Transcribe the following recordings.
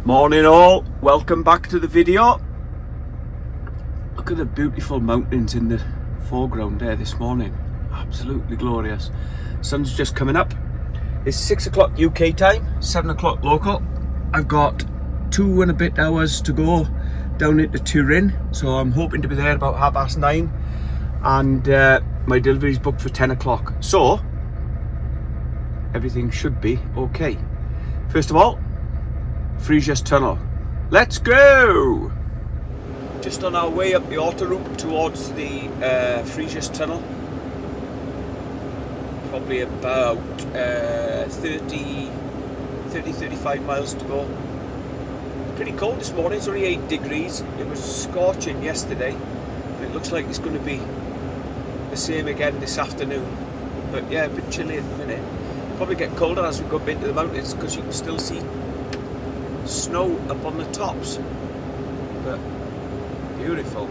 Morning all, welcome back to the video. Look at the beautiful mountains in the foreground there this morning. Absolutely glorious. Sun's just coming up. It's 6 o'clock UK time, 7 o'clock local. I've got 2 and a bit hours to go down into Turin, so I'm hoping to be there about 9:30, and my delivery's booked for 10 o'clock, so everything should be okay. First of all, Frejus tunnel. Let's go! Just on our way up the autoroute towards the Frejus tunnel. Probably about 35 miles to go. Pretty cold this morning, it's only 8 degrees. It was scorching yesterday. And it looks like it's going to be the same again this afternoon. But yeah, a bit chilly at the minute. Probably get colder as we go up into the mountains because you can still see snow up on the tops, but beautiful.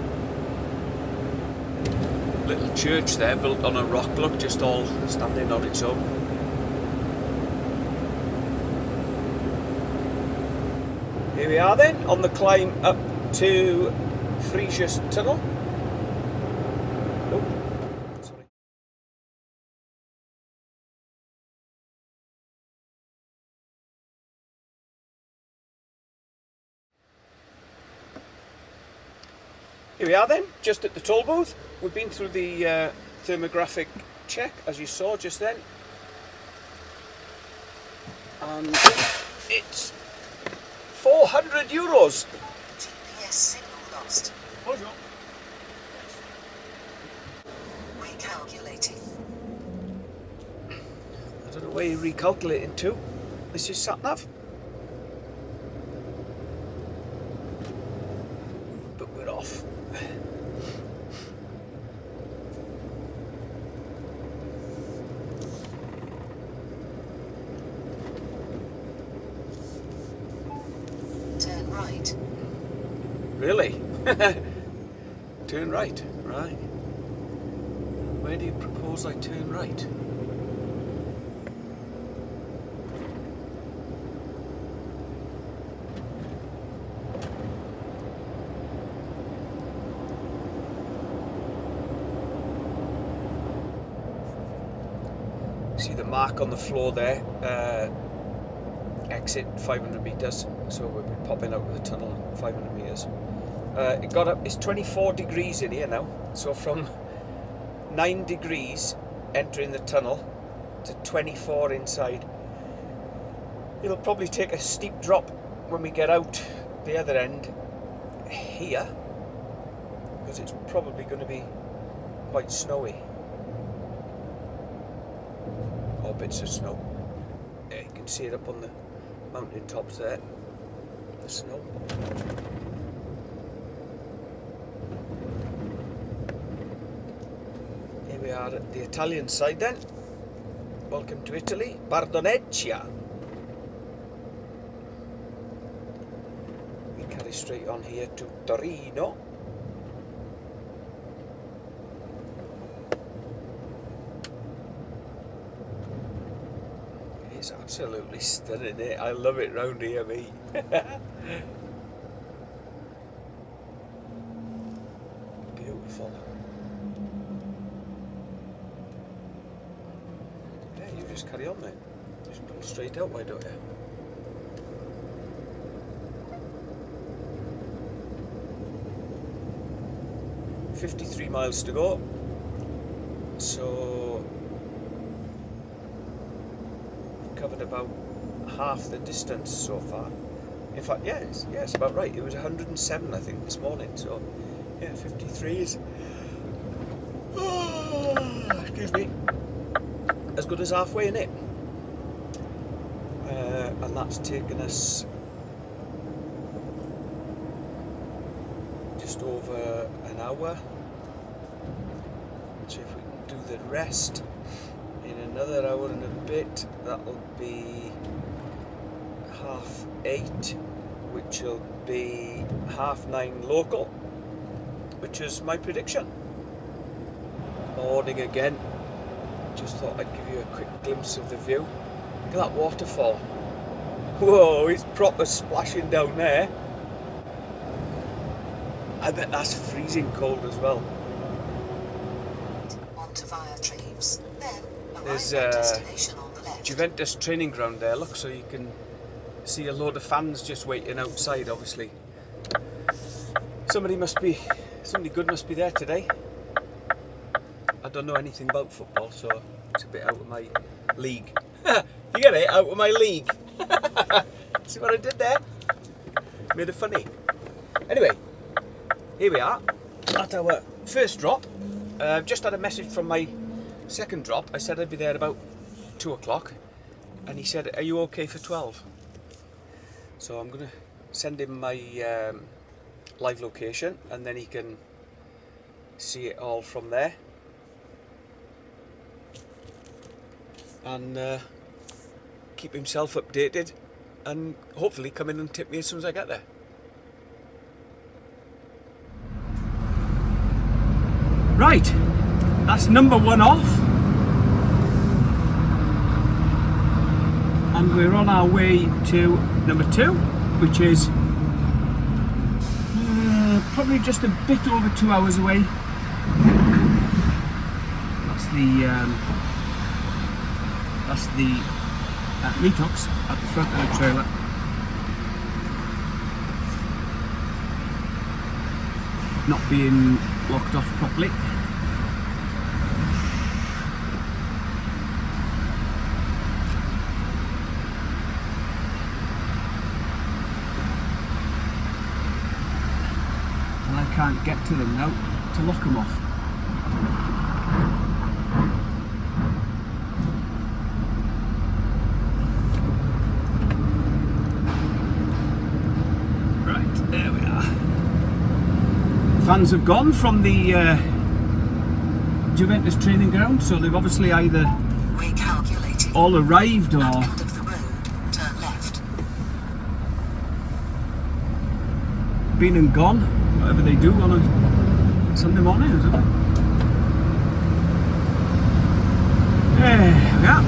Little church there built on a rock, look, just all standing on its own. Here we are then, on the climb up to Frejus tunnel. Here we are then, just at the toll booth. We've been through the thermographic check, as you saw just then. And it's €400. GPS signal lost. Bonjour. Recalculating. I don't know where you're recalculating to. This is sat-nav. But we're off. Turn right. Really? Turn right, right. Where do you propose I turn right? See the mark on the floor there, exit 500 metres, so we'll be popping out of the tunnel in 500 metres. It got up, it's 24 degrees in here now, so from 9 degrees entering the tunnel to 24 inside. It'll probably take a steep drop when we get out the other end here, because it's probably going to be quite snowy. Or bits of snow. Yeah, you can see it up on the mountain tops there. The snow. Here we are at the Italian side then. Welcome to Italy. Bardonecchia. We carry straight on here to Torino. It's absolutely stunning, eh? I love it round here, mate. Beautiful. Yeah, you just carry on, mate. Just pull straight out, why don't you? $53 miles to go. So covered about half the distance so far. In fact, yeah, it's about right. It was 107, I think, this morning. So, yeah, 53 is, excuse me, as good as halfway in it. And that's taken us just over an hour. So if we can do the rest in another hour and a bit, that'll be 8:30, which will be 9:30 local, which is my prediction. Morning again. Just thought I'd give you a quick glimpse of the view. Look at that waterfall. Whoa, it's proper splashing down there. I bet that's freezing cold as well. Onto via Frejus. Then There's arrive at destination on the left. Juventus training ground there, look, so you can see a load of fans just waiting outside, obviously. Somebody good must be there today. I don't know anything about football, so it's a bit out of my league. You get it? Out of my league. See what I did there? Made it funny. Anyway, here we are at our first drop. Just had a message from my second drop. I said I'd be there about 2 o'clock, and he said, "Are you okay for 12?" So I'm going to send him my live location, and then he can see it all from there. And keep himself updated, and hopefully come in and tip me as soon as I get there. Right, that's number 1 off, and we're on our way to number 2, which is probably just a bit over 2 hours away. That's the meat-hooks at the front of the trailer. Not being locked off properly. And I can't get to them now to lock them off. Fans have gone from the Juventus training ground, so they've obviously either all arrived or end of the road, turn left. been and gone, whatever they do on a Sunday morning, isn't it? There we are.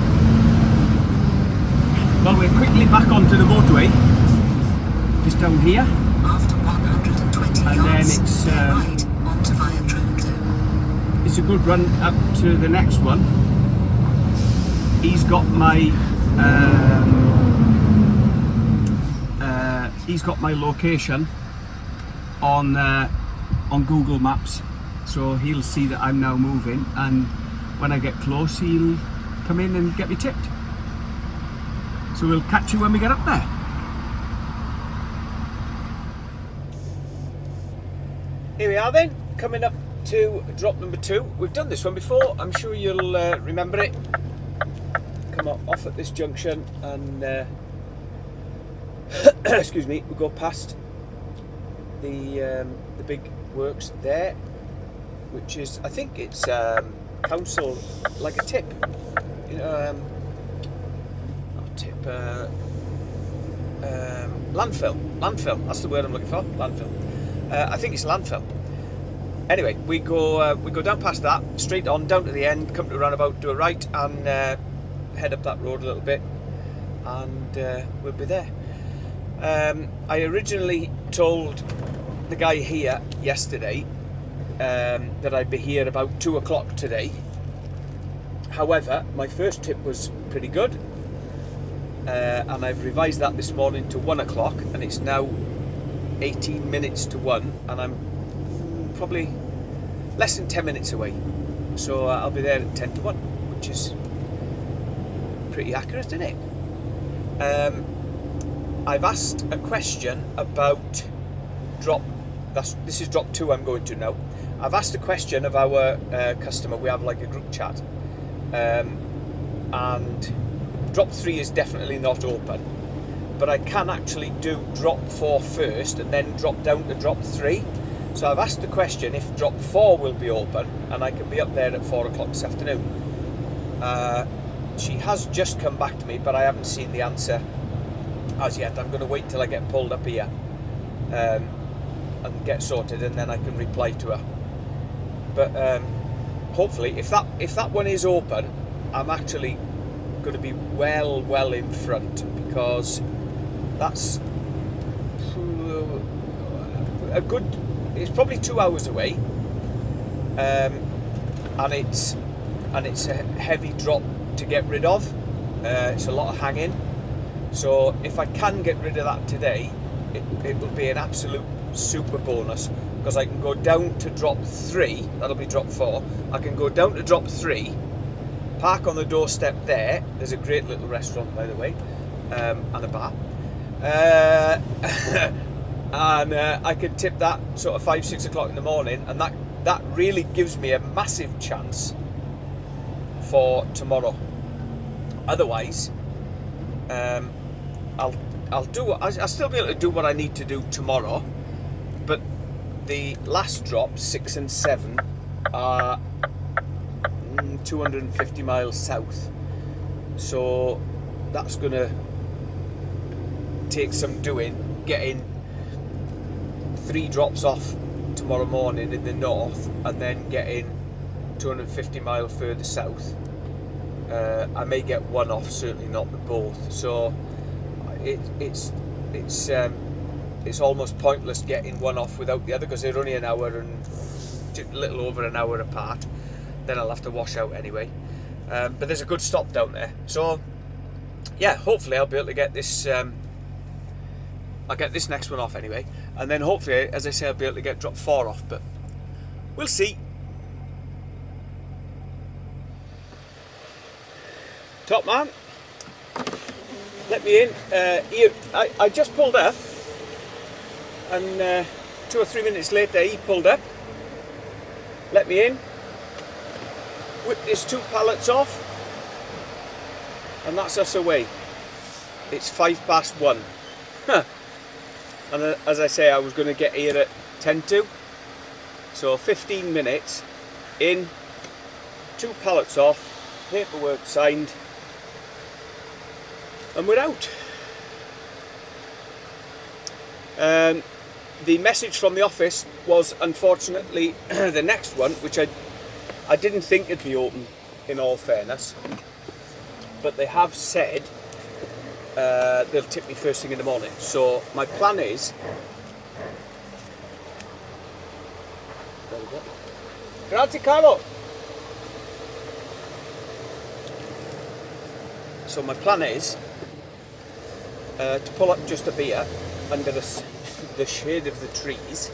Well, we're quickly back onto the motorway, just down here. After 120 And yards, then it's right onto via Frejus. it's a good run up to the next one. He's got my location on Google Maps, so he'll see that I'm now moving, and when I get close he'll come in and get me tipped. So we'll catch you when we get up there. Here we are then, coming up to drop number 2. We've done this one before, I'm sure you'll remember it. Come off at this junction and excuse me, we go past the big works there, which is, I think it's council, like a tip, you know, not tip, landfill, that's the word I'm looking for, landfill. I think it's landfill. Anyway, we go down past that, straight on down to the end, come to a roundabout, do a right, and head up that road a little bit, and we'll be there. I originally told the guy here yesterday that I'd be here about 2 o'clock today. However, my first tip was pretty good, and I've revised that this morning to 1 o'clock, and it's now 18 minutes to 1, and I'm probably less than 10 minutes away, so I'll be there at 10 to 1, which is pretty accurate, isn't it? I've asked a question about drop. This is drop 2 I'm going to now. I've asked a question of our customer. We have like a group chat, and drop 3 is definitely not open, but I can actually do drop 4 first and then drop down to drop 3. So I've asked the question if drop 4 will be open and I can be up there at 4 o'clock this afternoon. She has just come back to me, but I haven't seen the answer as yet. I'm going to wait till I get pulled up here and get sorted, and then I can reply to her. But hopefully, if that one is open, I'm actually going to be well in front, because That's a good, it's probably 2 hours away, and it's a heavy drop to get rid of. It's a lot of hanging, so if I can get rid of that today, it will be an absolute super bonus, because I can go down to drop 3, that'll be drop 4, I can go down to drop 3, park on the doorstep there, there's a great little restaurant by the way, and a bar, and I can tip that sort of 5-6 o'clock in the morning, and that really gives me a massive chance for tomorrow. Otherwise, I'll still be able to do what I need to do tomorrow, but the last drops, 6 and 7, are 250 miles south, so that's gonna take some doing, getting 3 drops off tomorrow morning in the north, and then getting 250 miles further south. I may get one off, certainly not the both. So it's almost pointless getting one off without the other, because they're only an hour and a little over an hour apart. Then I'll have to wash out anyway. But there's a good stop down there. So yeah, hopefully I'll be able to get this. I'll get this next one off anyway, and then hopefully, as I say, I'll be able to get drop 4 off. But we'll see. Top man, let me in. I just pulled up, and 2 or 3 minutes later he pulled up, let me in, whipped his 2 pallets off, and that's us away. It's 1:05. And as I say, I was going to get here at 10 to, so 15 minutes in, 2 pallets off, paperwork signed, and we're out. The message from the office was unfortunately the next one, which I didn't think it'd be open, in all fairness, but they have said they'll tip me first thing in the morning. So my plan is, grazie Carlo. So my plan is to pull up just a beer under the shade of the trees,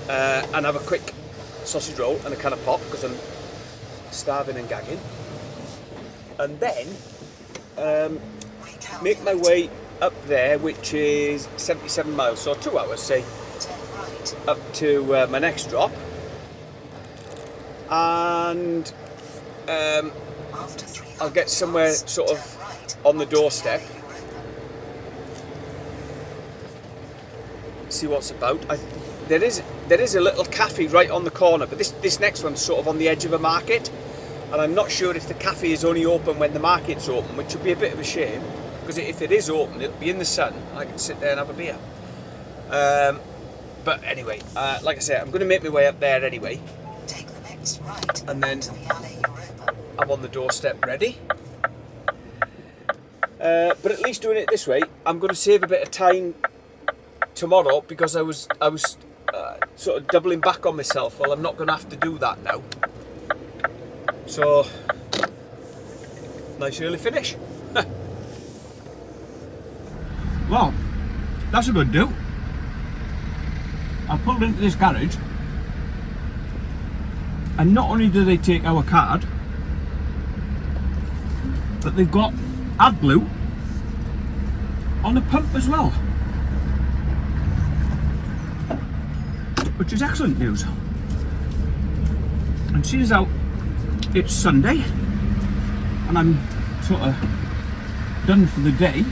and have a quick sausage roll and a can of pop, because I'm starving and gagging, and then make my way up there, which is 77 miles, so 2 hours, say, up to my next drop, and I'll get somewhere sort of on the doorstep, see what's about. There is a little cafe right on the corner, but this next one's sort of on the edge of a market, and I'm not sure if the cafe is only open when the market's open, which would be a bit of a shame, because if it is open, it'll be in the sun, and I can sit there and have a beer. But anyway, like I said, I'm going to make my way up there anyway. Take the next right, and then to the alley Europa. I'm on the doorstep ready. But at least doing it this way, I'm going to save a bit of time tomorrow, because I was sort of doubling back on myself. Well, I'm not going to have to do that now. So, nice early finish. Well, that's a good do. I pulled into this garage, and not only do they take our card, but they've got AdBlue on the pump as well, which is excellent news. And seeing as how it's Sunday and I'm sort of done for the day,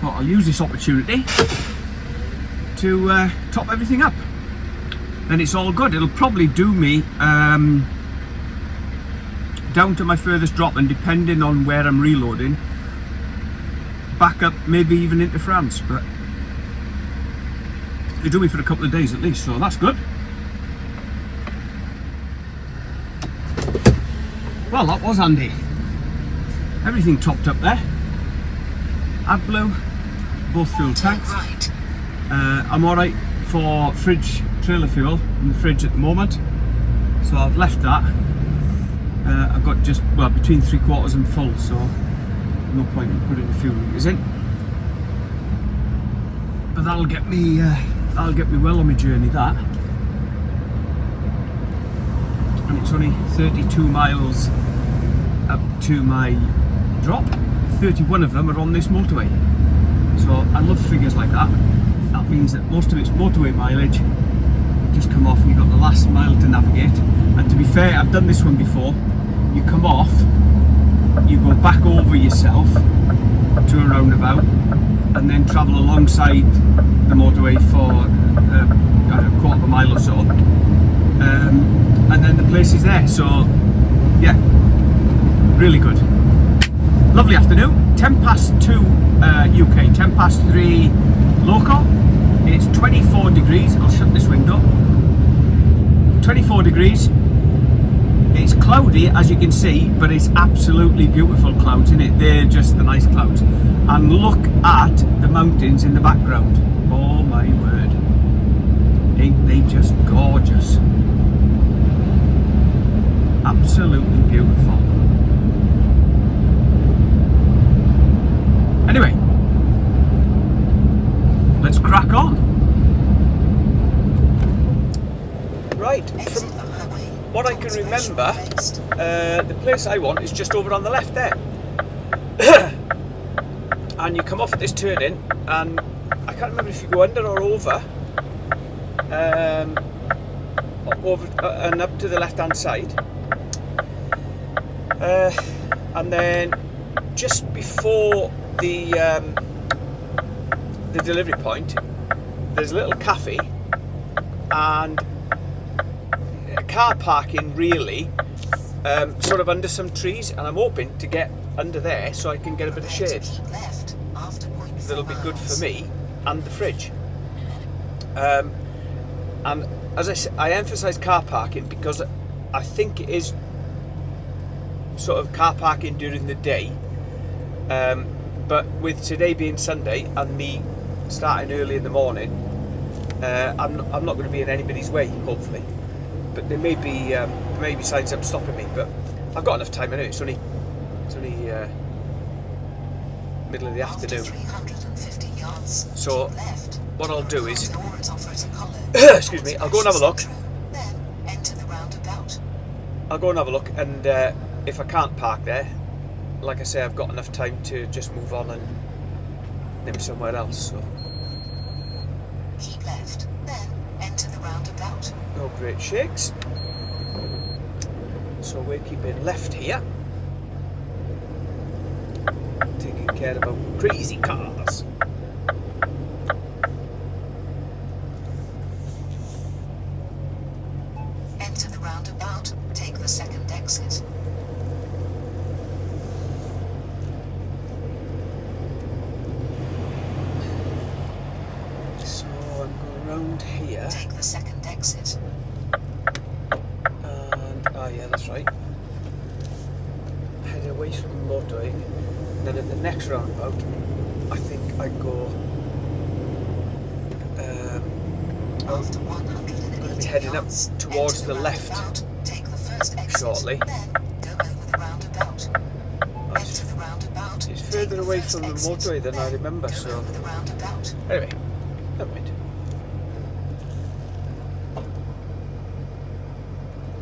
thought I'll use this opportunity to top everything up. Then it's all good. It'll probably do me down to my furthest drop, and depending on where I'm reloading, back up maybe even into France, but they do me for a couple of days at least, so that's good. Well, that was handy. Everything topped up there. AdBlue, both fuel tanks. Right. I'm alright for fridge trailer fuel in the fridge at the moment, so I've left that. I've got just, well, between 3/4 and full, so no point in putting the fuel liters in. But that'll get me well on my journey, that. And it's only 32 miles up to my drop. 31 of them are on this motorway. So I love figures like that. That means that most of it's motorway mileage. Just come off and you've got the last mile to navigate. And to be fair, I've done this one before. You come off, you go back over yourself to a roundabout, and then travel alongside the motorway for a quarter of a mile or so. And then the place is there. So yeah, really good. Lovely afternoon. 10 past 2 UK, 10 past 3 local. It's 24 degrees. I'll shut this window. 24 degrees. It's cloudy, as you can see, but it's absolutely beautiful clouds, isn't it? They're just the nice clouds. And look at the mountains in the background. Oh my word. Ain't they just gorgeous? Absolutely beautiful. Anyway, let's crack on. Right, from what I can remember, the place I want is just over on the left there. And you come off at this turning, and I can't remember if you go under or over, and up to the left hand side. And then just before the delivery point, there's a little cafe and car parking, really, sort of under some trees, and I'm hoping to get under there so I can get a bit of shade. That'll be good for me and the fridge. And as I said, I emphasise car parking because I think it is sort of car parking during the day. But with today being Sunday and me starting early in the morning, I'm not going to be in anybody's way, hopefully. But there may be signs up stopping me, but I've got enough time. I know it's only middle of the afternoon. So what I'll do is, excuse me, I'll go and have a look. I'll go and have a look, and if I can't park there, like I say, I've got enough time to just move on and nip somewhere else. So. Keep left, then enter the roundabout. No great shakes. So we're keeping left here. Taking care about crazy cars. Enter the roundabout, take the second exit. So I'm going round here. Take the second exit. And, yeah, that's right. Head away from the motorway. Then at the next roundabout, I think I go. After 180 I'm going to be heading up towards the left take the first exit, shortly. Then go over the roundabout. Enter the roundabout. It's take further the away first from the exit, motorway than I then remember, go so. over the roundabout. Anyway, never mind.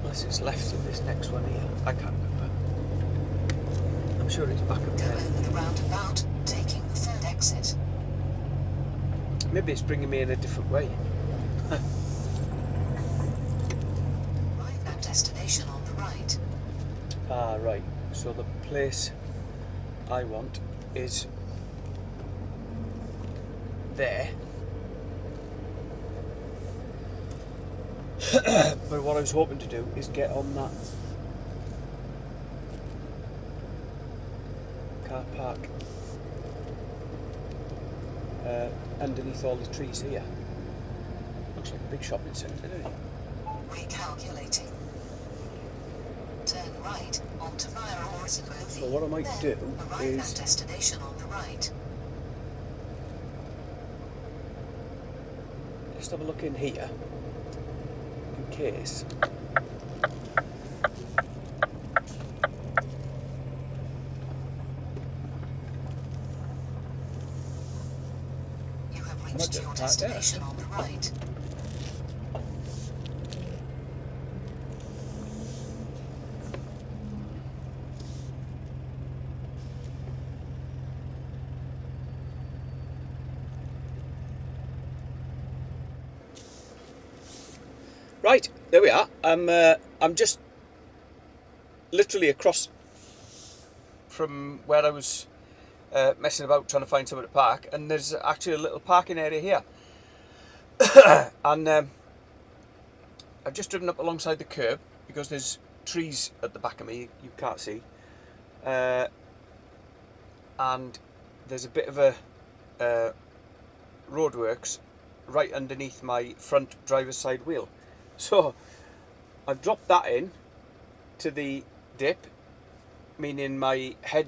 Unless it's left in this next one here. I can't remember. I'm sure it's back up Go there. over the roundabout, taking the third exit. Maybe it's bringing me in a different way. Arrive at destination on the right. Ah, right. So the place I want is there. But what I was hoping to do is get on that car park underneath all the trees here. Looks like a big shopping centre, doesn't it? Recalculating. turn right onto Frejus. So what I might do Arrive is at destination on the right. just have a look in here in case. You have Might reached do your it right there. destination on the right. Right, there we are. I'm just literally across from where I was messing about trying to find somewhere to park, and there's actually a little parking area here. And I've just driven up alongside the curb because there's trees at the back of me you can't see, and there's a bit of a roadworks right underneath my front driver's side wheel. So I've dropped that in to the dip, meaning my head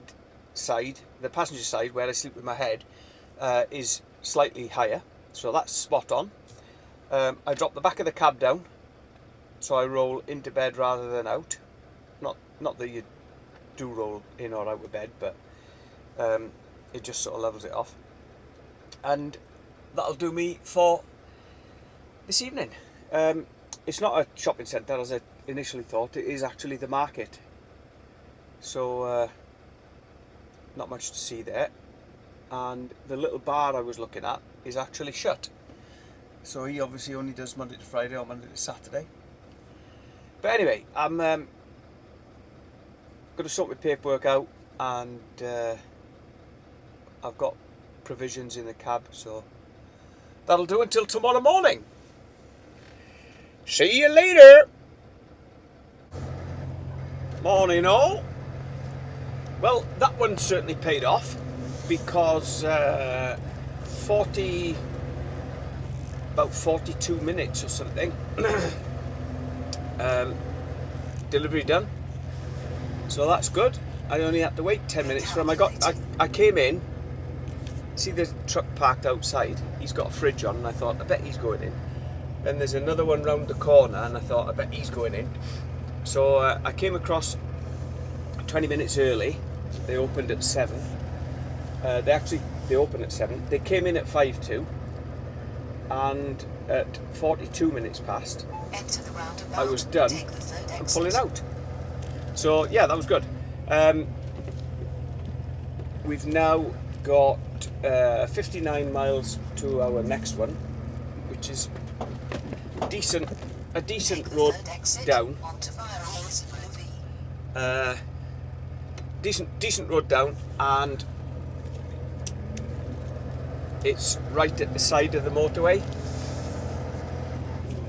side, the passenger side where I sleep with my head, is slightly higher, so that's spot on. I dropped the back of the cab down, so I roll into bed rather than out. Not that you do roll in or out of bed, but it just sort of levels it off. And that'll do me for this evening. It's not a shopping centre as I initially thought, it is actually the market. So not much to see there. And the little bar I was looking at is actually shut. So he obviously only does Monday to Friday or Monday to Saturday. But anyway, I'm going to sort my paperwork out, and I've got provisions in the cab, so that'll do until tomorrow morning. See you later. Morning all. Well, that one certainly paid off, because about 42 minutes or something delivery done, so that's good. I only had to wait 10 minutes for him. I came in, see the truck parked outside, he's got a fridge on, and I thought, I bet he's going in. Then there's another one round the corner, and I thought, I bet he's going in. So I came across 20 minutes early. They opened at 7. They opened at 7. They came in at 5:02, and at 42 minutes past, Enter the roundabout. I was done Take the third and exit. pulling out. So yeah, that was good. We've now got 59 miles to our next one, which is a decent Take the road third exit down. onto Frejus. Decent road down, and it's right at the side of the motorway.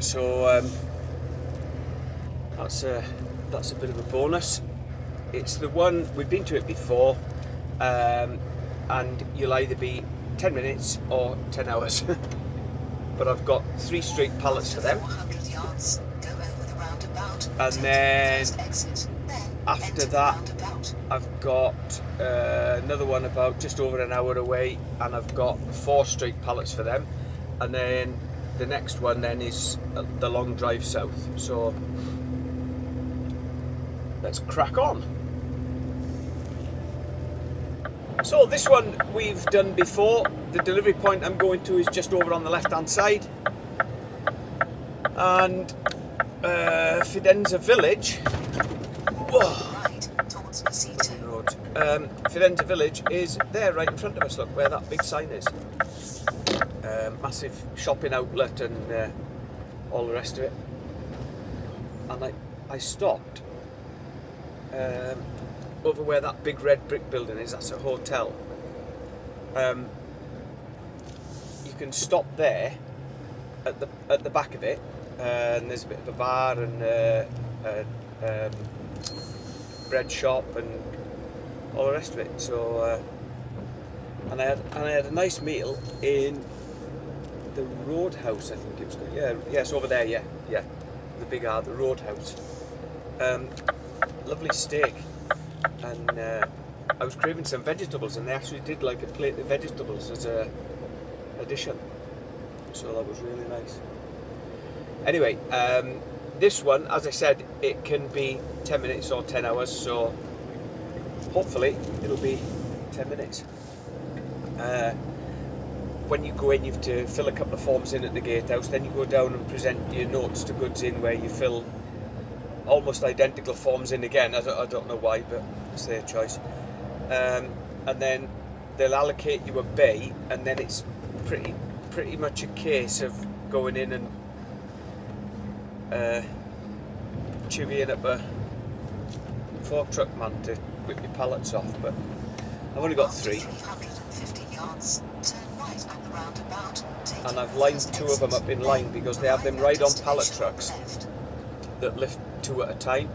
So that's a bit of a bonus. It's the one, we've been to it before, and you'll either be 10 minutes or 10 hours. But I've got 3 straight pallets for them. 400 yards, go over the roundabout. And take then the first exit. Then after enter the that, roundabout. I've got another one about just over an hour away, and I've got 4 straight pallets for them. And then the next one then is the long drive south. So let's crack on. So this one we've done before. The delivery point I'm going to is just over on the left hand side, and Fidenza Village. Whoa. Right towards Mesito. Road. Fidenza Village is there right in front of us. Look where that big sign is. Massive shopping outlet and all the rest of it. And I stopped over where that big red brick building is. That's a hotel. You can stop there at the back of it, and there's a bit of a bar and a bread shop and all the rest of it. So and I had a nice meal in the Roadhouse, I think it was called. Yeah, yes, over there. Yeah, the big R, the Roadhouse. lovely steak, and I was craving some vegetables, and they actually did like a plate of vegetables as a addition, so that was really nice. Anyway, this one, as I said, it can be 10 minutes or 10 hours, so hopefully it'll be 10 minutes. When you go in, you have to fill a couple of forms in at the gatehouse, then you go down and present your notes to goods in, where you fill almost identical forms in again. I don't know why, but it's their choice. And then they'll allocate you a bay, and then it's pretty much a case of going in and chivying up a fork truck man to whip your pallets off. But I've only got 3. 350 yards, turn right at the roundabout, and I've lined 2 of them up in line because they have them right on pallet trucks that lift 2 at a time.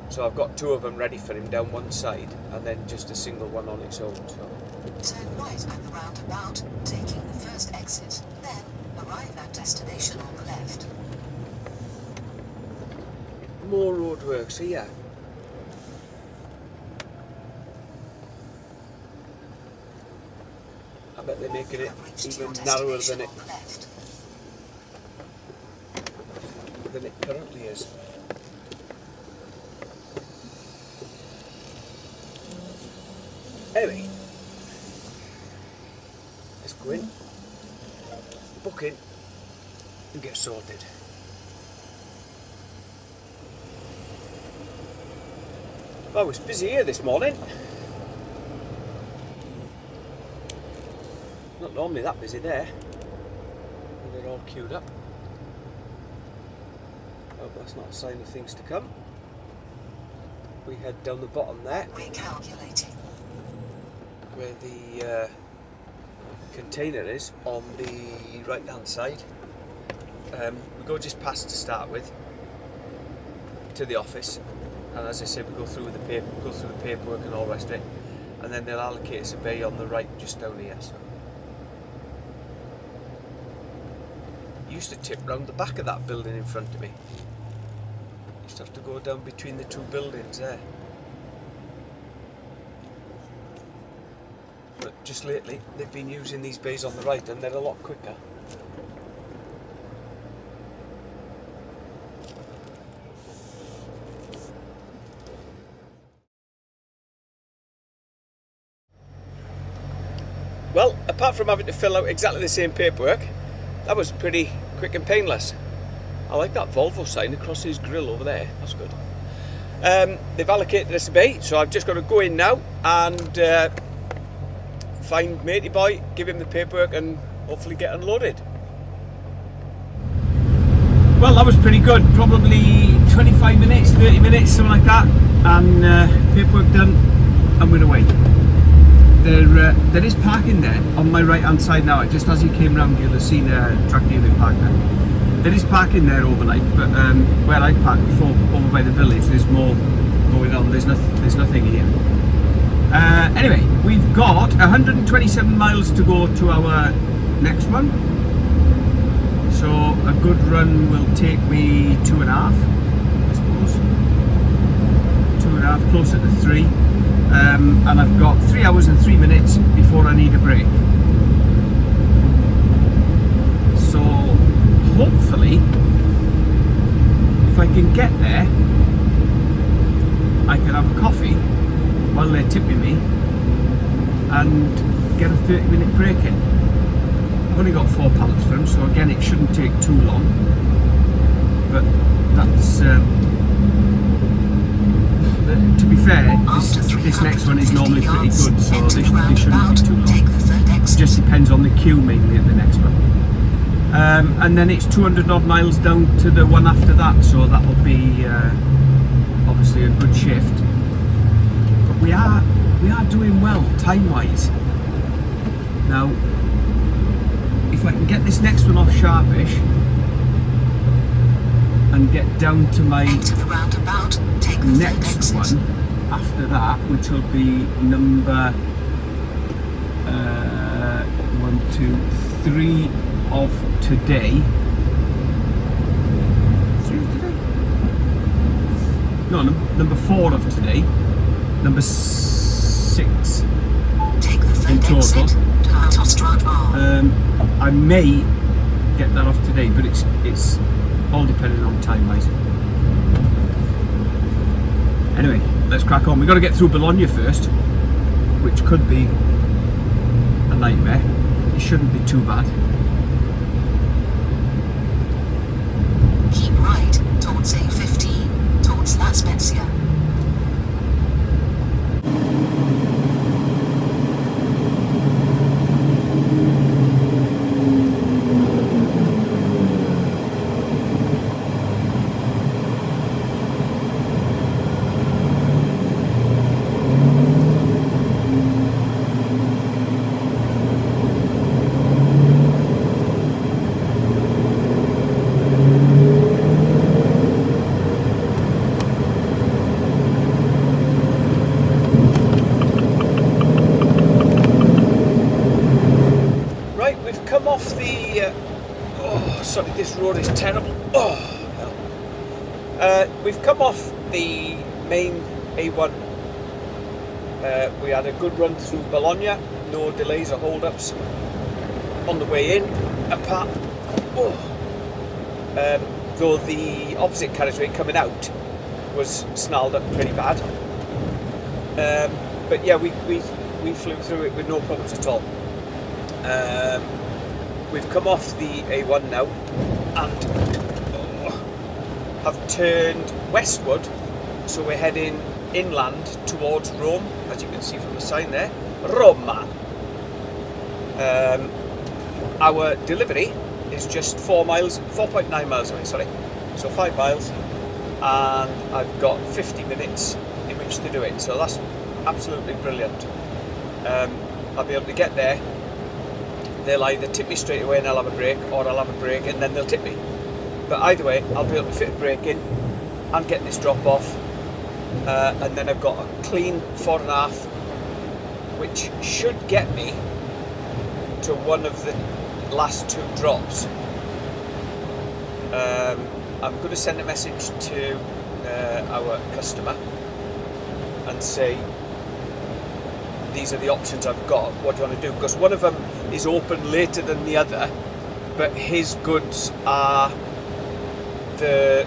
So I've got 2 of them ready for him down one side, and then just a single one on its own. So turn right at the roundabout, taking the first exit, then arrive at destination on the left. more roadworks here. I bet they're making it even narrower than it currently is. Anyway, let's go in, book in, and get sorted. Well, it was busy here this morning. Not normally that busy there. And they're all queued up. Hope that's not a sign of things to come. We head down the bottom there. Recalculating. Where the container is on the right hand side. We go just past to start with to the office, and as I said, we go through the paperwork and all the rest of it, and then they'll allocate us a bay on the right just down here. So used to tip round the back of that building in front of me. Used to have to go down between the two buildings there. But just lately they've been using these bays on the right, and they're a lot quicker. Well, apart from having to fill out exactly the same paperwork, that was pretty quick and painless. I like that Volvo sign across his grill over there, that's good. They've allocated us a bay, so I've just got to go in now and find matey boy, give him the paperwork, and hopefully get unloaded. Well, that was pretty good, probably 25 minutes, 30 minutes, something like that, and paperwork done, and we're away. There is parking there on my right hand side now. Just as you came round, you'll have seen a truck unit parked there. There is parking there overnight, but where I've parked before, over by the village, there's more going on. There's nothing here. Anyway, we've got 127 miles to go to our next one. So a good run will take me 2.5, I suppose. 2.5, closer to 3. And I've got 3 hours and 3 minutes before I need a break. So hopefully, if I can get there, I can have a coffee while they're tipping me and get a 30-minute break in. I've only got 4 pallets for them, so again it shouldn't take too long, but that's to be fair, this next one is normally pretty good, so this shouldn't take too long. It just depends on the queue mainly at the next one. And then it's 200 odd miles down to the one after that, so that'll be obviously a good shift. But we are doing well time-wise. Now, if I can get this next one off sharpish and get down to my next one after that, which will be number 1, 2, 3 of today. 3 of today? no, number 4 of today, number 6 Take the in third total. exit to Autostrad R. I may get that off today, but it's all depending on time wise. Anyway, let's crack on. We've got to get through Bologna first, which could be a nightmare. It shouldn't be too bad. Keep right towards A15, towards La Spezia. Come off the oh sorry, this road is terrible. Oh hell. We've come off the main A1. We had a good run through Bologna, no delays or hold-ups on the way in, apart though the opposite carriageway coming out was snarled up pretty bad, but yeah, we flew through it with no problems at all. We've come off the A1 now and have turned westward, so we're heading inland towards Rome, as you can see from the sign there, Roma. Our delivery is just 4.9 miles away, sorry, so 5 miles, and I've got 50 minutes in which to do it, so that's absolutely brilliant. I'll be able to get there. They'll either tip me straight away and I'll have a break, or I'll have a break and then they'll tip me. But either way, I'll be able to fit a break in and get this drop off, and then I've got a clean 4.5, which should get me to one of the last 2 drops. I'm going to send a message to our customer and say, these are the options I've got, what do you want to do? Because one of them is open later than the other, but his goods are they're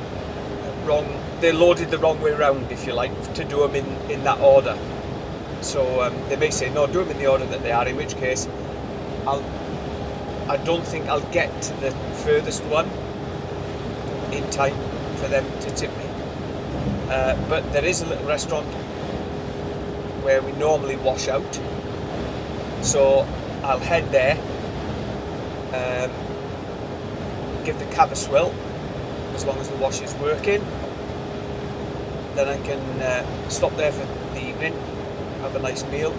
loaded the wrong way around, if you like, to do them in that order. So they may say, no, do them in the order that they are, in which case I don't think I'll get to the furthest one in time for them to tip me. But there is a little restaurant where we normally wash out, so I'll head there, give the cab a swirl as long as the wash is working, then I can stop there for the evening, have a nice meal,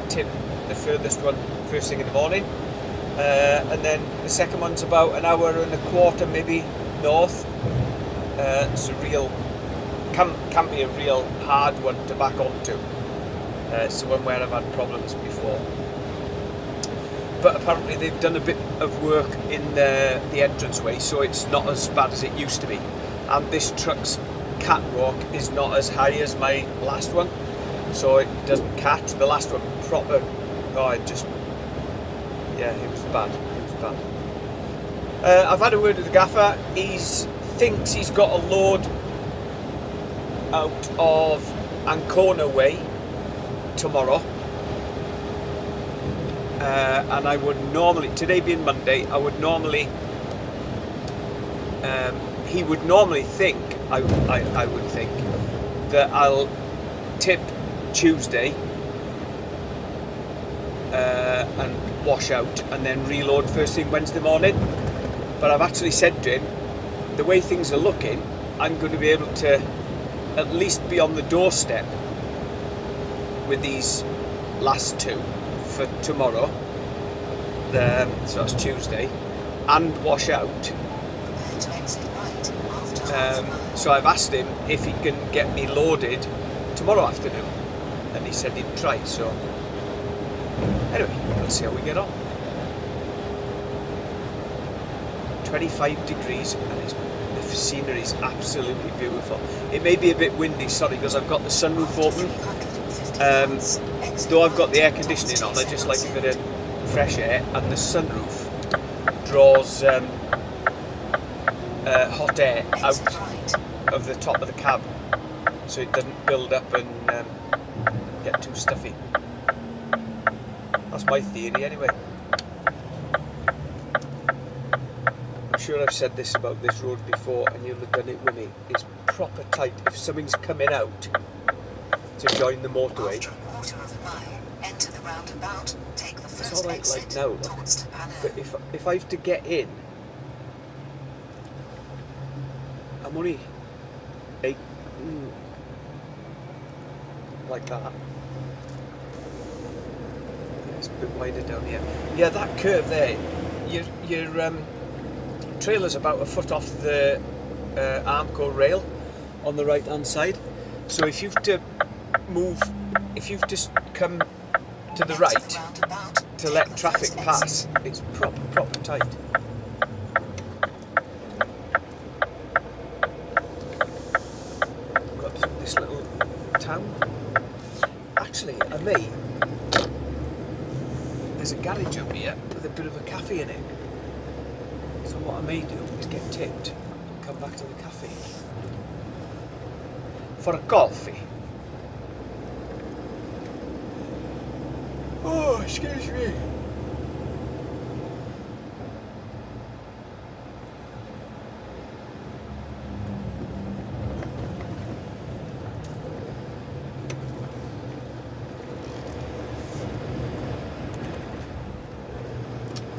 tip the furthest one first thing in the morning, and then the second one's about an hour and a quarter maybe north. It's a real can be a real hard one to back onto. It's the one where I've had problems before. But apparently they've done a bit of work in the entranceway, so it's not as bad as it used to be. And this truck's catwalk is not as high as my last one, so it doesn't catch. The last one proper, it was bad. It was bad. I've had a word with the gaffer. He thinks he's got a load out of Ancona way tomorrow, and I would normally, today being Monday, I would normally, he would normally think, I would think that I'll tip Tuesday and wash out and then reload first thing Wednesday morning. But I've actually said to him, the way things are looking, I'm going to be able to at least be on the doorstep with these last 2 for tomorrow, so that's Tuesday, and wash out. So I've asked him if he can get me loaded tomorrow afternoon, and he said he'd try. So anyway, let's see how we get on. 25 degrees and it's scenery is absolutely beautiful. It may be a bit windy, sorry, because I've got the sunroof open. Though I've got the air conditioning on, I just like a bit of fresh air, and the sunroof draws hot air out of the top of the cab, so it doesn't build up and get too stuffy. That's my theory anyway. I'm sure I've said this about this road before, and you'll have done it with me. It's proper tight. If something's coming out to join the motorway, After a quarter of a mile, enter the roundabout, take the it's first alright exit like now, look. towards Turin. But if I have to get in, I'm only 8, like that. Yeah, it's a bit wider down here. Yeah, that curve there, your trailer's about a foot off the Armco rail on the right hand side. So if you've to move, if you've just come to the right to let traffic pass, it's proper tight. Got through this little town. Actually, I may. There's a garage up here with a bit of a cafe in it. So what I may do is get tipped and come back to the cafe for a coffee. Oh, excuse me.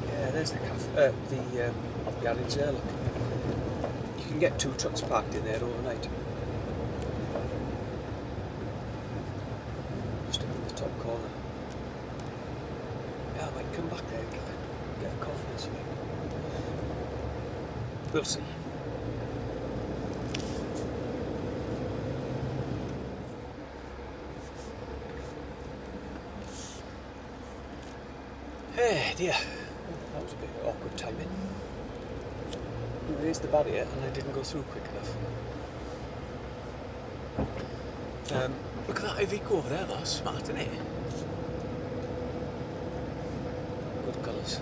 Yeah, there's the cafe, the garage there, look. You can get 2 trucks parked in there overnight. Just up in the top corner. Yeah, I might come back there and get a coffee or something. We'll see. Hey dear, that was a bit awkward timing. We raised the barrier and I didn't go through quick enough. Look at that Iveco over there, that's smart, isn't it? Good colours.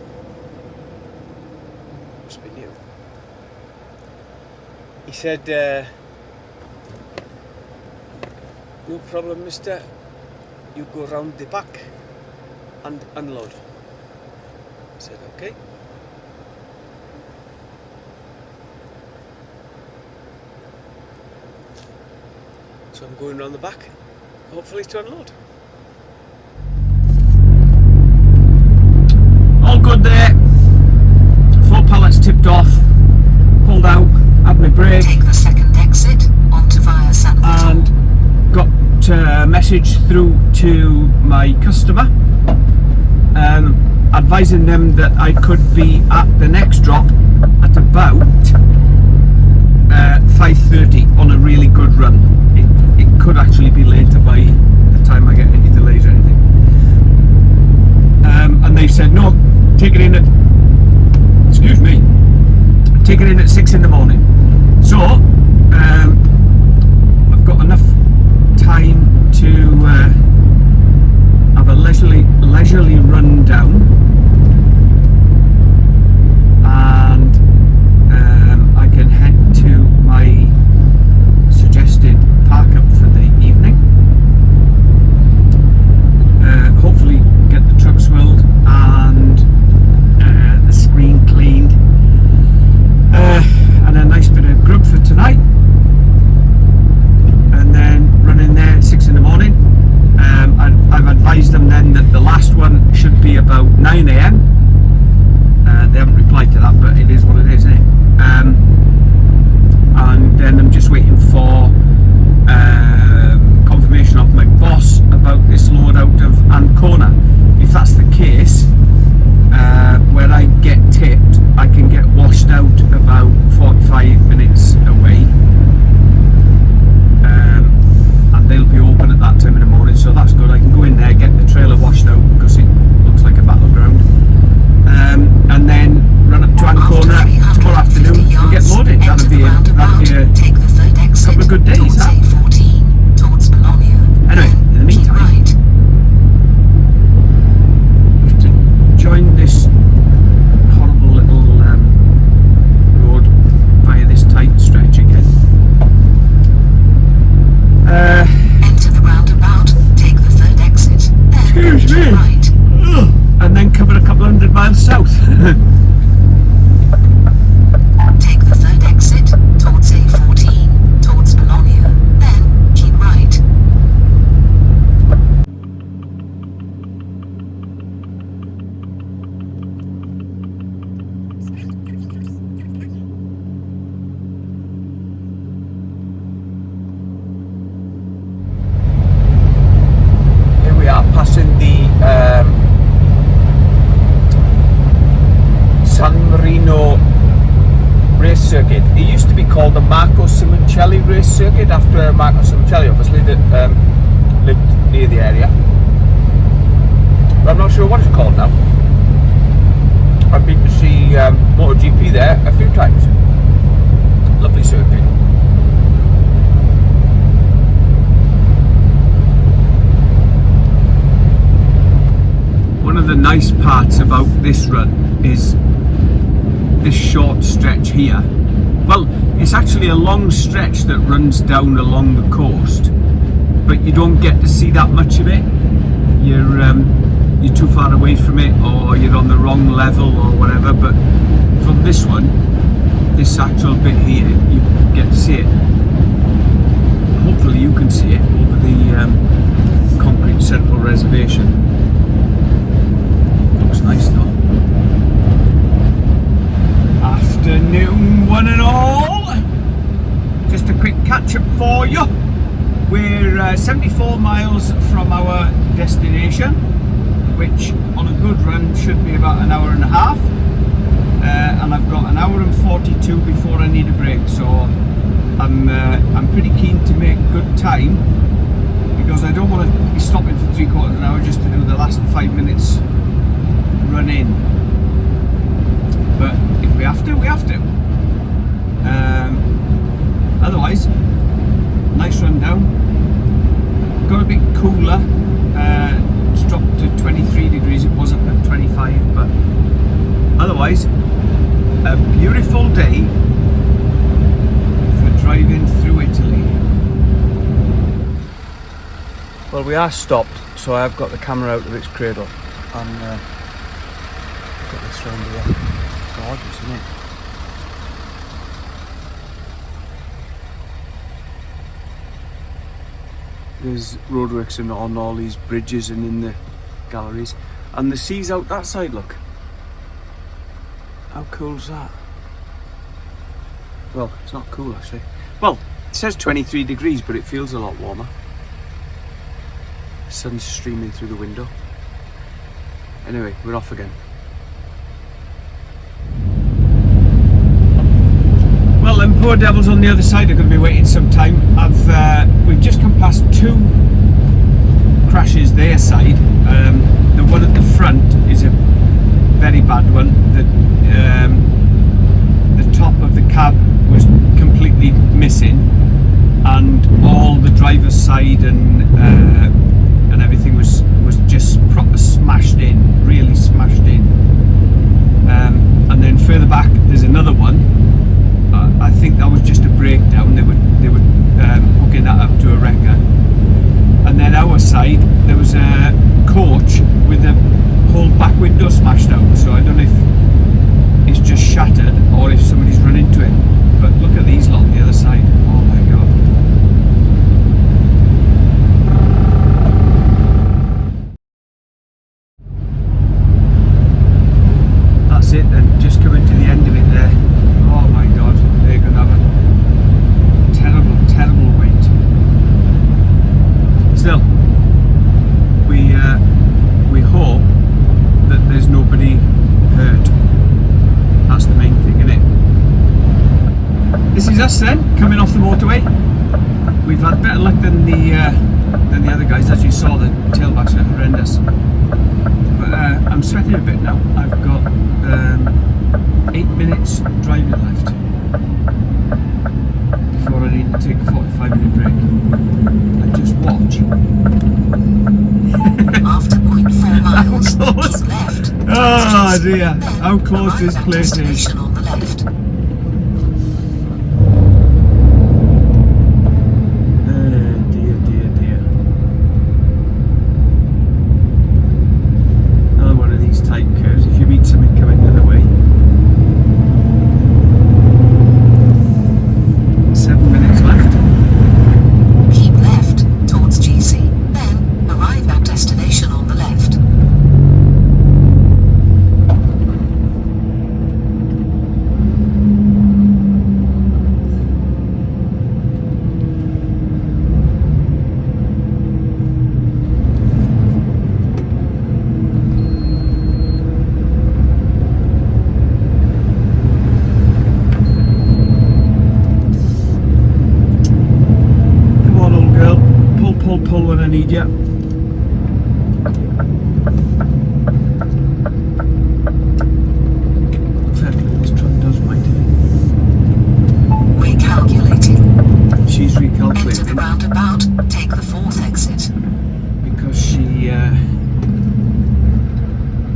Must be new. He said, no problem, mister. You go round the back and unload. I said, okay. So I'm going round the back, hopefully to unload. All good there. 4 pallets tipped off, pulled out, had my brake. Take the second exit onto via San And got a message through to my customer advising them that I could be at the next drop at about 5:30 on a really good run. It could actually be later by the time I get any delays or anything. And they said no, take it in at, excuse me, take it in at 6 in the morning. So I've got enough time to have a leisurely run down, and I can head to my suggested park up for the evening. Hopefully get the truck swilled and the screen cleaned, and a nice bit of grub for tonight, and then run in there at 6 in the morning. I've advised them then that the last one should be about Simoncelli race circuit after Marco Simoncelli, obviously, that lived near the area. But I'm not sure what it's called now. I've been to see MotoGP there a few times. Lovely circuit. One of the nice parts about this run is this short stretch here. Well, it's actually a long stretch that runs down along the coast, but you don't get to see that much of it. You're too far away from it, or you're on the wrong level or whatever. But from this one, this actual bit here, you get to see it. Hopefully you can see it over the concrete central reservation. Looks nice though. Afternoon one and all. Just a quick catch up for you. We're 74 miles from our destination, which on a good run should be about an hour and a half, and I've got an hour and 42 before I need a break, so I'm pretty keen to make good time, because I don't want to be stopping for 3/4 of an hour just to do the last 5 minutes run in. But if we have to, we have to. Otherwise, nice run down. Got a bit cooler. It's dropped to 23 degrees. It was up at 25, but otherwise, a beautiful day for driving through Italy. Well, we are stopped, so I've got the camera out of its cradle, and got this round here. Gorgeous, isn't it? There's roadworks on all these bridges and in the galleries, and the sea's out that side. Look, how cool's that? Well, it's not cool actually. Well, it says 23 degrees, but it feels a lot warmer. The sun's streaming through the window. Anyway, we're off again. Well, them poor devils on the other side are going to be waiting some time. We've just come past 2 crashes their side. The one at the front is a very bad one. The top of the cab was completely missing, and all the driver's side and everything was just proper smashed in, really smashed in. And then further back, there's another one. I think that was just a breakdown. They were hooking that up to a wrecker. And then our side, there was a coach with the whole back window smashed out. So I don't know if it's just shattered or if somebody's run into it. But look at these lot on the other side. Oh my god. That's it then. Just coming to the end of it there. Oh my god, they're going to have a terrible, terrible wait. Still, we hope that there's nobody hurt. That's the main thing, isn't it? This is us then, coming off the motorway. We've had better luck than the other guys. As you saw, the tailbacks are horrendous. But I'm sweating a bit now. I've got 8 minutes driving left before I need to take a 45-minute break. And just watch. After 0.4 miles, keep left. Oh dear, how close this place is. Destination on the left. Dear, dear, dear. Another one of these tight curves. If you meet something coming the other way. 7 minutes left. Keep left towards GC, then arrive at destination on the left. pull when I need you. This truck does right. Recalculating. She's Enter the recalculating roundabout, take the fourth exit. because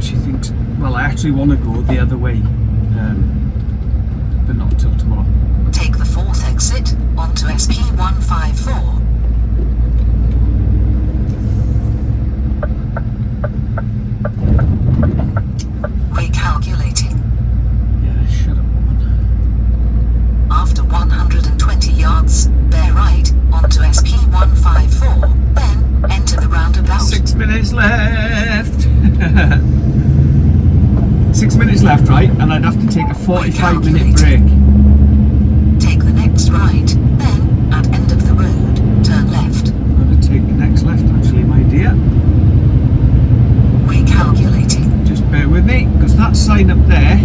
she thinks, well, I actually want to go the other way, but not till tomorrow. Take the fourth exit onto SP 154. Recalculating. Yeah, shut up, woman. After 120 yards, bear right onto SP 154. Then enter the roundabout. 6 minutes left. 6 minutes left, right? And I'd have to take a 45-minute break. Take the next right, then at end of the road, turn left. I'm going to take next left, actually, my dear. Recalculating. Just bear with me, because that sign up there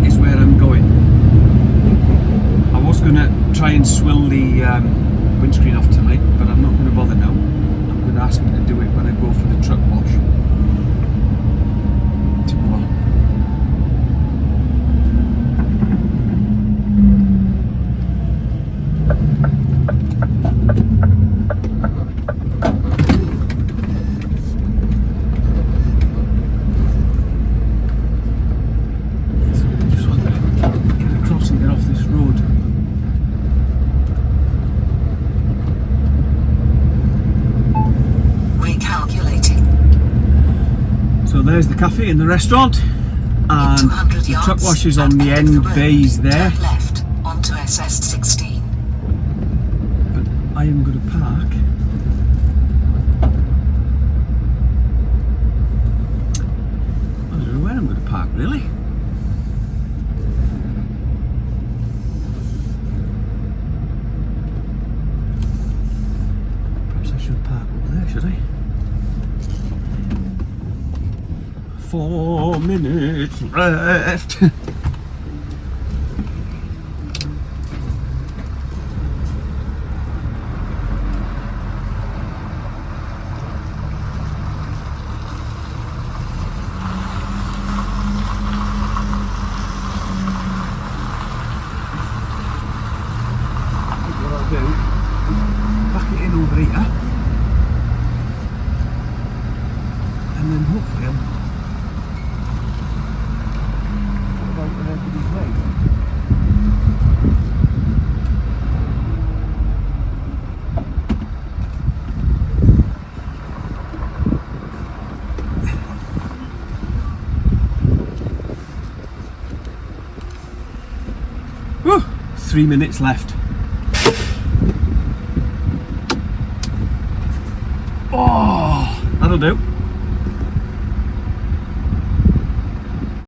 is where I'm going. I was going to try and swill the windscreen off tonight, but I'm not going to bother now. I'm going to ask him to do it when I go for the truck wash tomorrow. Just want to get across and get off this road. Recalculating. So there's the cafe and the restaurant, and 200 the yards, truck wash is on at the end of end road, bays there. Turn left onto SS 16. But I am going to park I don't know where I'm going to park, really. Perhaps I should park over there, should I? 4 minutes left. What I'll do, back it in over here, and then hopefully I'll put it out the everybody's way. Whew, 3 minutes left. Oh, that'll do.